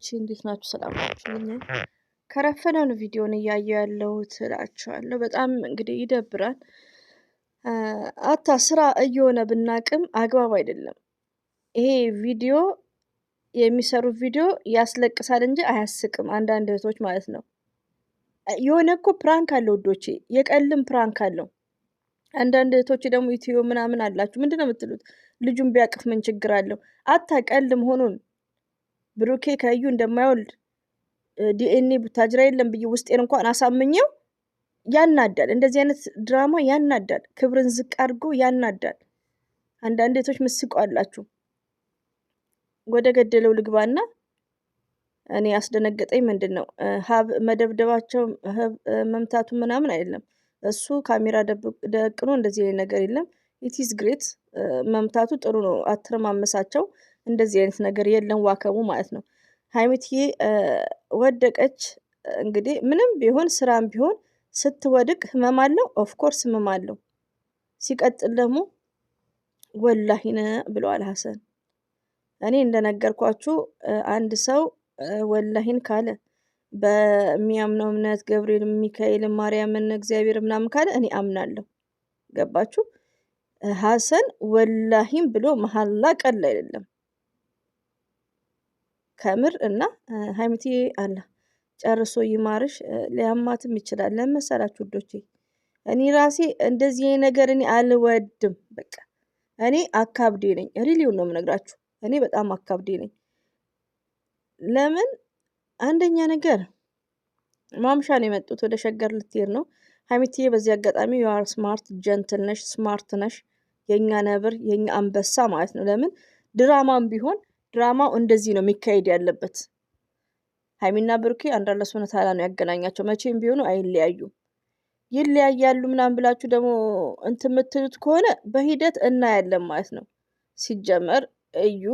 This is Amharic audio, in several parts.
እንዴት ናችሁ? ሰላም ናችሁ? ከረፈደ ነው ቪዲዮን እያየሁ ያለሁት እላችኋለሁ። በጣም እንግዲህ ይደብራል። ስራ እየሆነ ብናቅም አግባብ አይደለም። ይሄ ቪዲዮ የሚሰሩት ቪዲዮ ያስለቅሳል እንጂ አያስቅም። አንዳንድ እህቶች ማለት ነው። የሆነ እኮ ፕራንክ አለው ውዶቼ፣ የቀልም ፕራንክ አለው። አንዳንድ እህቶች ደግሞ ዩቲዩብ ምናምን አላችሁ። ምንድነው የምትሉት? ልጁን ቢያቅፍ ምን ችግር አለው? ቀል መሆኑን ብሩኬ ከእዩ እንደማይወልድ ዲኤንኤ ቡታጅራ የለም ብዬ ውስጤን እንኳን አሳምኘው ያናዳል። እንደዚህ አይነት ድራማ ያናዳል። ክብርን ዝቅ አድርጎ ያናዳል። አንዳንድ እህቶች ምስቁ አላችሁ። ወደ ገደለው ልግባና እኔ ያስደነገጠኝ ምንድነው ሀብ መደብደባቸው መምታቱ ምናምን አይደለም። እሱ ካሜራ ደቅኖ እንደዚህ አይነት ነገር የለም። ኢትስ ግሬት መምታቱ ጥሩ ነው። አትረማመሳቸው። እንደዚህ አይነት ነገር የለም። ዋከቡ ማለት ነው። ሀይሚትዬ ወደቀች። እንግዲህ ምንም ቢሆን ስራም ቢሆን ስትወድቅ ህመም አለው። ኦፍ ኮርስ ህመም አለው። ሲቀጥል ደግሞ ወላሂነ ብለዋል ሀሰን። እኔ እንደነገርኳችሁ አንድ ሰው ወላሂን ካለ በሚያምነው እምነት ገብርኤል፣ ሚካኤል፣ ማርያምን፣ እግዚአብሔር ምናምን ካለ እኔ አምናለሁ። ገባችሁ? ሀሰን ወላሂም ብሎ መሐላ ቀል አይደለም ከምር። እና ሀይሚትዬ አላ ጨርሶ ይማርሽ። ሊያማትም ይችላል። ለመሰላችሁ ውዶቼ እኔ ራሴ እንደዚህ ነገር እኔ አልወድም። በቃ እኔ አካብዴ ነኝ። ሪሊውን ነው የምነግራችሁ። እኔ በጣም አካብዴ ነኝ። ለምን? አንደኛ ነገር ማምሻን የመጡት ወደ ሸገር ልትሄድ ነው። ሀይሚትዬ በዚህ አጋጣሚ ዩአር ስማርት ጀንትል ነሽ፣ ስማርት ነሽ፣ የኛ ነብር፣ የኛ አንበሳ ማለት ነው። ለምን? ድራማም ቢሆን ድራማው እንደዚህ ነው የሚካሄድ ያለበት። ሀይሚና ብሩኬ አንድ አላህ ሱብሃነሁ ወተዓላ ነው ያገናኛቸው። መቼም ቢሆኑ አይለያዩም። ይለያያሉ ምናምን ብላችሁ ደግሞ እንትን የምትሉት ከሆነ በሂደት እናያለን ማለት ነው። ሲጀመር እዩ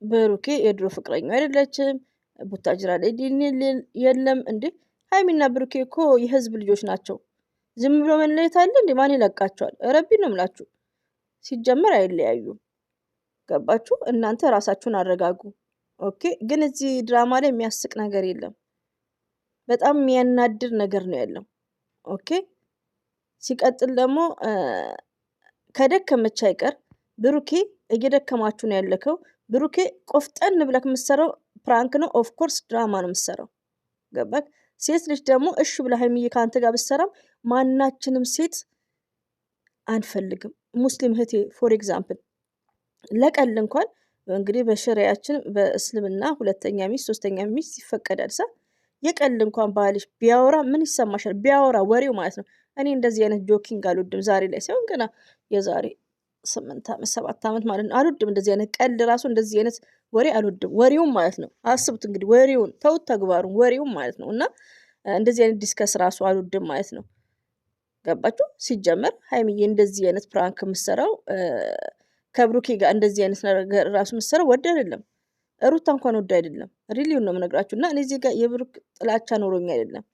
ብሩኬ የድሮ ፍቅረኛው አይደለችም። ቡታጅራ ላይ የለም እንዴ? ሀይሚና ብሩኬ እኮ የህዝብ ልጆች ናቸው። ዝም ብሎ መለየት አለ እንዴ? ማን ይለቃቸዋል? ረቢ ነው ምላችሁ። ሲጀመር አይለያዩም። ገባችሁ? እናንተ ራሳችሁን አረጋጉ። ኦኬ። ግን እዚህ ድራማ ላይ የሚያስቅ ነገር የለም። በጣም የሚያናድር ነገር ነው ያለው። ኦኬ። ሲቀጥል ደግሞ ከደከመች አይቀር ብሩኬ እየደከማችሁ ነው ያለከው። ብሩኬ ቆፍጠን ብለክ የምትሰራው ፕራንክ ነው። ኦፍ ኮርስ ድራማ ነው የምትሰራው። ገባክ? ሴት ልጅ ደግሞ እሺ ብላ ሀይሚዬ ከአንተ ጋር ብትሰራም ማናችንም ሴት አንፈልግም። ሙስሊም እህቴ ፎር ኤግዛምፕል ለቀል እንኳን እንግዲህ በሸሪያችን በእስልምና ሁለተኛ ሚስት ሶስተኛ ሚስት ይፈቀዳል። የቀል እንኳን ባልሽ ቢያወራ ምን ይሰማሻል? ቢያወራ ወሬው ማለት ነው። እኔ እንደዚህ አይነት ጆኪንግ አልወድም። ዛሬ ላይ ሳይሆን ገና የዛሬ 8 ዓመት 7 ዓመት ማለት ነው አልወድም። እንደዚህ አይነት ቀልድ ራሱ እንደዚህ አይነት ወሬ አልወድም። ወሬውን ማለት ነው። አስቡት እንግዲህ ወሬውን ተውት፣ ተግባሩን ወሬውን ማለት ነው። እና እንደዚህ አይነት ዲስከስ ራሱ አልወድም ማለት ነው። ገባችሁ? ሲጀመር ሀይሚዬ እንደዚህ አይነት ፕራንክ የምትሰራው ከብሩኬ ጋር እንደዚህ አይነት ነገር ራሱ የምትሰራው ወድ አይደለም። ሩታ እንኳን ወድ አይደለም። ሪሊውን ነው የምነግራችሁ። እና እኔ እዚህ ጋር የብሩክ ጥላቻ ኖሮኝ አይደለም።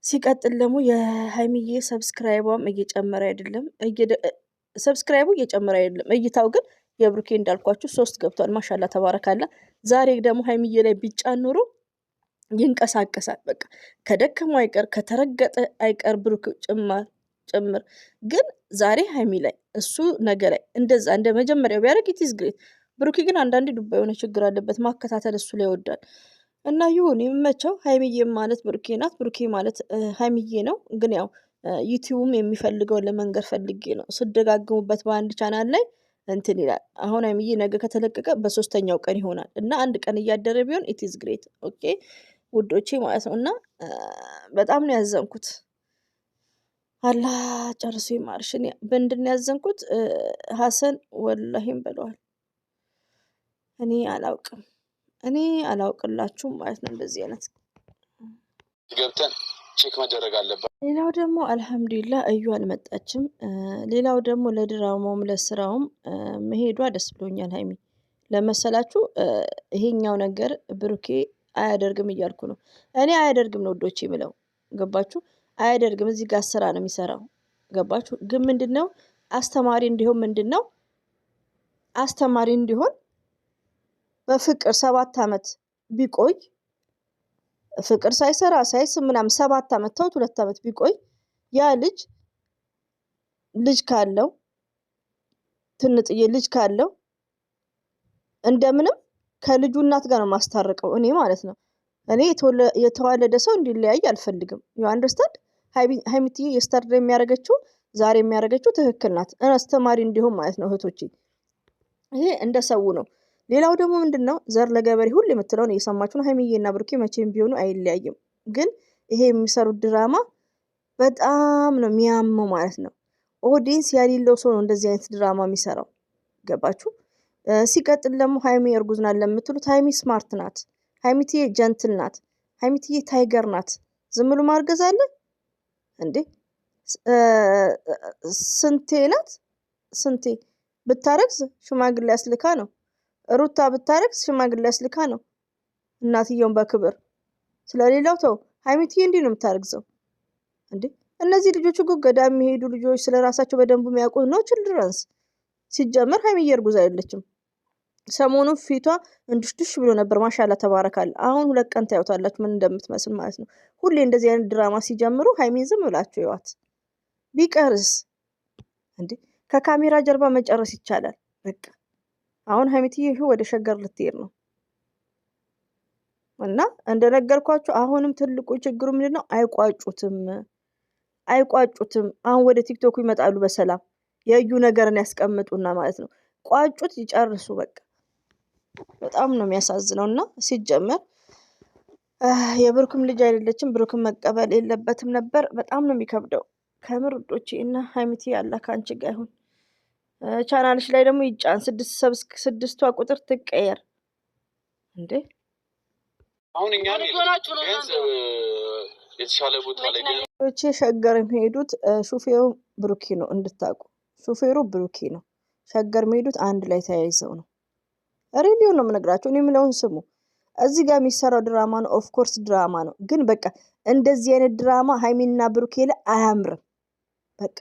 ሲቀጥል ደግሞ የሀይሚዬ ሰብስክራይቧም እየጨመረ አይደለም። ሰብስክራይቡ እየጨመረ አይደለም። እይታው ግን የብሩኬ እንዳልኳችሁ 3 ገብቷል። ማሻላ ተባረካላ። ዛሬ ደግሞ ሀይሚዬ ላይ ቢጫን ኖሮ ይንቀሳቀሳል። በቃ ከደከመው አይቀር ከተረገጠ አይቀር ብሩክ ጭምር። ግን ዛሬ ሀይሚ ላይ እሱ ነገ ላይ እንደዛ እንደ መጀመሪያው ቢያደርግ ኢትስ ግሬት። ብሩኬ ግን አንዳንዴ ዱባ የሆነ ችግር አለበት። ማከታተል እሱ ላይ ይወዳል። እና ይሁን የሚመቸው። ሀይሚዬ ማለት ብሩኬ ናት፣ ብሩኬ ማለት ሀይሚዬ ነው። ግን ያው ዩቲዩብም የሚፈልገው ለመንገር ፈልጌ ነው። ስደጋግሙበት በአንድ ቻናል ላይ እንትን ይላል። አሁን ሀይሚዬ ነገ ከተለቀቀ በ3ኛው ቀን ይሆናል። እና አንድ ቀን እያደረ ቢሆን ኢትስ ግሬት። ኦኬ ውዶቼ ማለት ነው። እና በጣም ነው ያዘንኩት። አላህ ጨርሶ ይማርሽ። በእንድን ያዘንኩት ሀሰን ወላሂም ብለዋል። እኔ አላውቅላችሁም ማለት ነው። እንደዚህ አይነት ገብተን ቼክ መደረግ አለበት። ሌላው ደግሞ አልሐምዱሊላህ እዩ አልመጣችም። ሌላው ደግሞ ለድራማውም ለስራውም መሄዷ ደስ ብሎኛል። ሀይሚ ለመሰላችሁ ይሄኛው ነገር ብሩኬ አያደርግም እያልኩ ነው። እኔ አያደርግም ነው ወዶች የምለው። ገባችሁ? አያደርግም። እዚህ ጋር ስራ ነው የሚሰራው። ገባችሁ? ግን ምንድነው አስተማሪ እንዲሆን በፍቅር 7 ዓመት ቢቆይ ፍቅር ሳይሰራ ሳይስም ምናምን 7 ዓመት ተውት 2 ዓመት ቢቆይ ያ ልጅ ካለው ትንጥዬ ልጅ ካለው እንደምንም ከልጁ እናት ጋር ነው ማስታረቀው እኔ ማለት ነው። እኔ የተዋለደ ሰው እንዲለያይ አልፈልግም። ዩ አንደርስታንድ። ሀይሚትዬ የስተርድ የሚያደርገችው ዛሬ የሚያደርገችው ትክክል ናት። አስተማሪ እንዲሁም ማለት ነው እህቶቼ። ይሄ እንደ ሰው ነው። ሌላው ደግሞ ምንድነው ዘር ለገበሬ ሁሉ የምትለውን እየሰማችሁ ነው። ሀይሚዬና ብሩኬ መቼም ቢሆኑ አይለያይም። ግን ይሄ የሚሰሩት ድራማ በጣም ነው የሚያመው ማለት ነው። ኦዲየንስ ያሌለው ሰው ነው እንደዚህ አይነት ድራማ የሚሰራው። ገባችሁ? ሲቀጥል ደግሞ ሀይሚ እርጉዝ ናት ለምትሉት ሀይሚ ስማርት ናት። ሀይሚትዬ ጀንትል ናት። ሀይሚትዬ ታይገር ናት። ዝም ብሎ ማርገዝ አለ እንዴ? ስንቴ ናት ስንቴ ብታረግዝ ሽማግሌ ያስልካ ነው። ሩታ ብታረግዝ ሽማግሌ ያስልካ ነው። እናትየውን በክብር ስለሌላው ተው። ሀይሚትዬ እንዲህ ነው የምታረግዘው እንዴ? እነዚህ ልጆች እኮ ገዳም የሚሄዱ ልጆች ስለራሳቸው በደንብ የሚያውቁ ነው። ችልድረንስ ሲጀመር ሀይሚዬ እርጉዝ አይደለችም። ሰሞኑን ፊቷ እንድሽድሽ ብሎ ነበር። ማሻላ ተባረካል። አሁን 2 ቀን ታዩታላችሁ ምን እንደምትመስል ማለት ነው። ሁሌ እንደዚህ አይነት ድራማ ሲጀምሩ ሀይሚን ዝም ብላችሁ ይዋት። ቢቀርስ እንዴ ከካሜራ ጀርባ መጨረስ ይቻላል። በቃ አሁን ሀይሚትዬ ወደ ሸገር ልትሄድ ነው እና እንደነገርኳችሁ አሁንም ትልቁ ችግሩ ምንድነው? አይቋጩትም። አሁን ወደ ቲክቶክ ይመጣሉ በሰላም የዩ ነገርን ያስቀምጡና ማለት ነው። ቋጩት ይጨርሱ በቃ። በጣም ነው የሚያሳዝነው። እና ሲጀመር የብሩክም ልጅ አይደለችም። ብሩክም መቀበል የለበትም ነበር። በጣም ነው የሚከብደው ከምር ውዶቼ። እና ሀይሚትዬ ያላ ከአንቺ ጋር ይሁን። ቻናልሽ ላይ ደግሞ ይጫን 6ቷ ቁጥር ትቀየር እንዴ። አሁን እኛ የተሻለ ቦታ ላይ ሸገር የሚሄዱት ሹፌሩ ብሩኬ ነው እንድታውቁ። ሹፌሩ ብሩኬ ነው። ሸገር የሚሄዱት አንድ ላይ ተያይዘው ነው። ሬዲዮ ነው የምነግራቸው። እኔ የምለውን ስሙ። እዚህ ጋር የሚሰራው ድራማ ነው። ኦፍኮርስ ድራማ ነው። ግን በቃ እንደዚህ አይነት ድራማ ሀይሚና ብሩኬ ላይ አያምርም። በቃ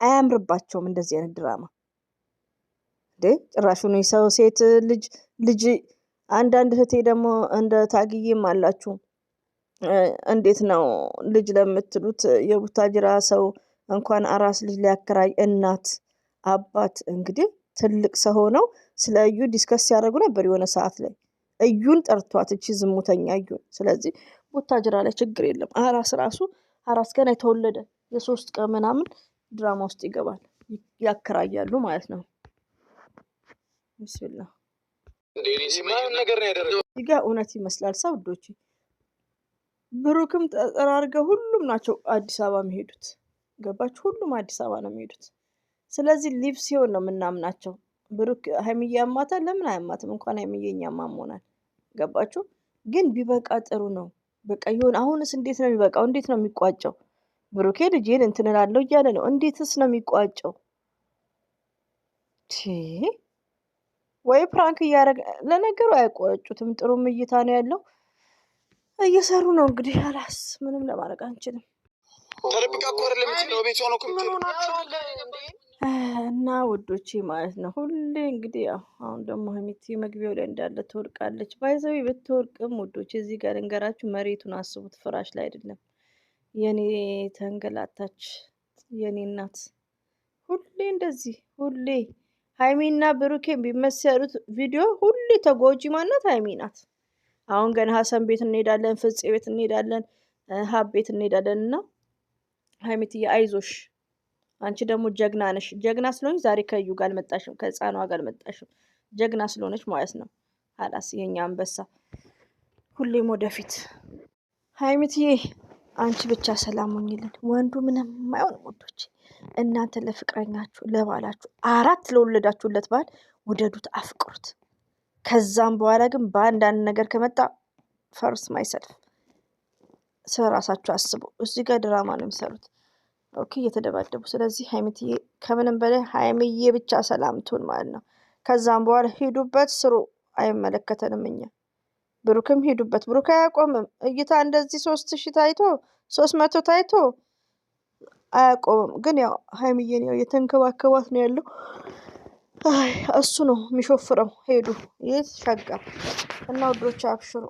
አያምርባቸውም እንደዚህ አይነት ድራማ እንዴ። ጭራሹን የሰው ሴት ልጅ አንዳንድ እህቴ ደግሞ እንደ ታግዬም አላችሁ። እንዴት ነው ልጅ ለምትሉት የቡታጅራ ሰው እንኳን አራስ ልጅ ሊያከራይ እናት አባት እንግዲህ ትልቅ ሰው ሆነው ስለ እዩ ዲስከስ ሲያደርጉ ነበር የሆነ ሰዓት ላይ። እዩን ጠርቷት እቺ ዝሙተኛ እዩን። ስለዚህ ቡታጅራ ላይ ችግር የለም። አራስ ገና የተወለደ የ3 ቀን ምናምን ድራማ ውስጥ ይገባል፣ ያከራያሉ ማለት ነው። ቢስሚላህ እዚህ ጋር እውነት ይመስላል ሰውዶች። ብሩክም ተጠራርገው ሁሉም ናቸው አዲስ አበባ የሚሄዱት። ገባችሁ? ሁሉም አዲስ አበባ ነው የሚሄዱት። ስለዚህ ሊቭ ሲሆን ነው የምናምናቸው። ብሩክ ሀይሚዬ ያማታል። ለምን አያማትም? እንኳን ሀይሚዬ እኛም አሞናል። ገባችሁ? ግን ቢበቃ ጥሩ ነው። በቃ ይሁን። አሁንስ እንዴት ነው የሚበቃው? እንዴት ነው የሚቋጨው? ብሩኬ ልጄን እንትን እላለሁ እያለ ነው። እንዴትስ ነው የሚቋጨው? ወይ ፕራንክ እያደረገ ለነገሩ አይቋጩትም። ጥሩም እይታ ነው ያለው። እየሰሩ ነው እንግዲህ። አላስ ምንም ለማድረግ አንችልም። ተደብቃ እኮ አይደለም የምትለው ቤቷ ነው እና ውዶቼ ማለት ነው። ሁሌ እንግዲህ ያው አሁን ደግሞ ሀይሚቲ መግቢያው ላይ እንዳለ ትወርቃለች። ባይዘዊ ብትወርቅም ውዶቼ እዚህ ጋር ልንገራችሁ፣ መሬቱን አስቡት፣ ፍራሽ ላይ አይደለም። የኔ ተንገላታች የኔ እናት ሁሌ እንደዚህ ሁሌ ሀይሚና ብሩኬ ቢመሰሉት ቪዲዮ ሁሌ ተጎጂ ማናት? ሀይሚ ናት። አሁን ገና ሀሰን ቤት እንሄዳለን፣ ፍፄ ቤት እንሄዳለን፣ ሀብ ቤት እንሄዳለን እና ሀይሚትዬ አይዞሽ፣ አንቺ ደግሞ ጀግና ነሽ። ጀግና ስለሆነች ዛሬ ከዩ ጋር አልመጣሽም፣ ከህፃኗ ጋር አልመጣሽም። ጀግና ስለሆነች ማለት ነው። አላስ የኛ አንበሳ ሁሌም ወደፊት። ሀይሚትዬ አንቺ ብቻ ሰላም ሆኝልን። ወንዱ ምንም አይሆንም ወንዶች። እናንተ ለፍቅረኛችሁ ለባላችሁ 4 ለወለዳችሁለት ባል ውደዱት፣ አፍቅሩት። ከዛም በኋላ ግን በአንዳንድ ነገር ከመጣ ፈርስ ማይሰልፍ ስለራሳችሁ አስቡ። እዚህ ጋር ድራማ ነው የሚሰሩት። ኦኬ እየተደባደቡ። ስለዚህ ሀይሚትዬ ከምንም በላይ ሀይሚዬ ብቻ ሰላም ትሁን ማለት ነው። ከዛም በኋላ ሂዱበት፣ ስሩ፣ አይመለከተንም እኛ። ብሩክም ሂዱበት፣ ብሩክ አያቆምም። እይታ እንደዚህ 3000 ታይቶ 300 ታይቶ አያቆምም። ግን ያው ሀይሚዬን ያው የተንከባከባት ነው ያለው። አይ እሱ ነው የሚሾፍረው። ሄዱ የት ሸጋ እና ውዶች አብሽሩ።